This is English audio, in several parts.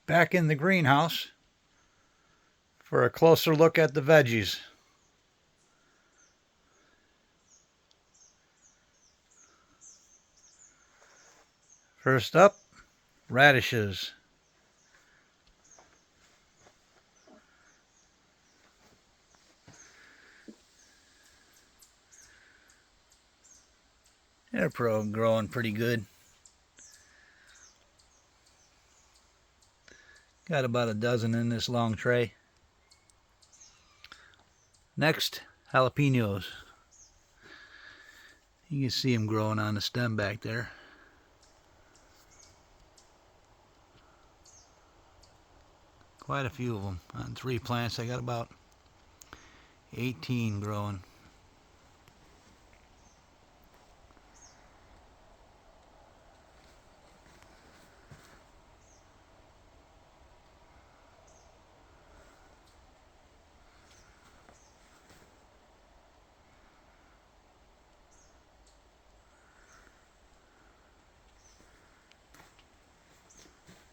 back in the greenhouse for a closer look at the veggies. First up, radishes. They're growing pretty good. Got about a dozen in this long tray. Next, jalapenos. You can see them growing on the stem back there. Quite a few of them on 3 plants. I got about 18 growing.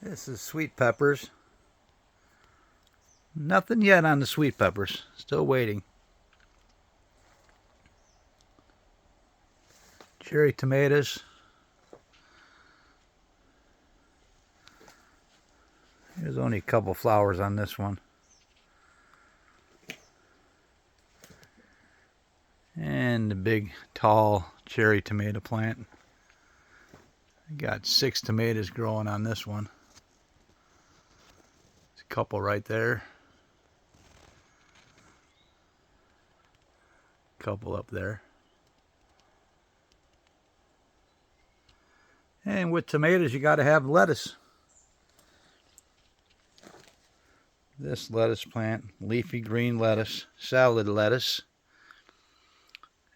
This is sweet peppers. Nothing yet on the sweet peppers. Still waiting. Cherry tomatoes. There's only a couple flowers on this one. And the big, tall cherry tomato plant. I got 6 tomatoes growing on this one. There's a couple right there. Couple up there. And with tomatoes, you got to have lettuce. This lettuce plant, leafy green lettuce, salad lettuce.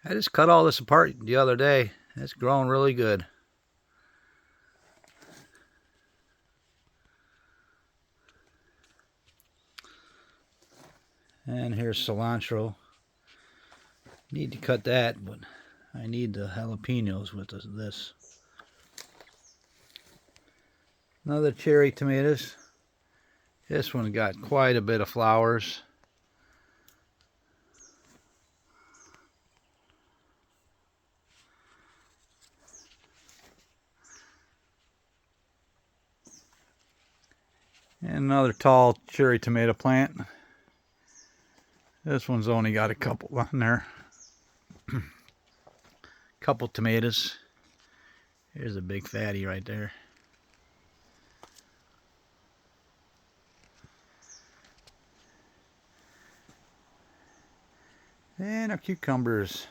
I just cut all this apart the other day. It's growing really good. And here's cilantro. Need to cut that, but I need the jalapenos with this. Another cherry tomatoes. This one got quite a bit of flowers. And another tall cherry tomato plant. This one's only got a couple on there. Couple tomatoes. Here's a big fatty right there. And our cucumbers.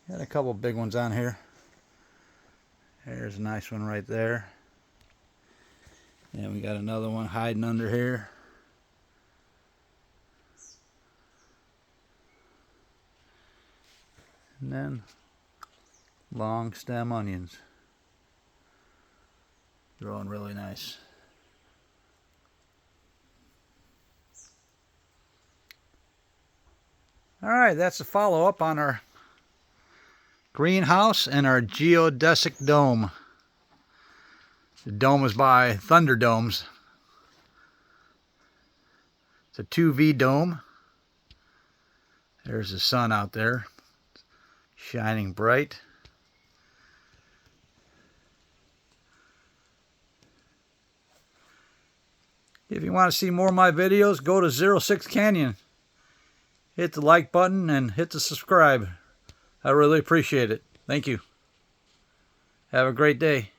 Got a couple big ones on here. There's a nice one right there. And we got another one hiding under here. And then long stem onions. Growing really nice. Alright, that's a follow-up on our greenhouse and our geodesic dome. The dome is by Thunderdomes. It's a 2V dome. There's the sun out there, shining bright. If you want to see more of my videos, go to 06 Canyon. Hit the like button and hit the subscribe. I really appreciate it. Thank you. Have a great day.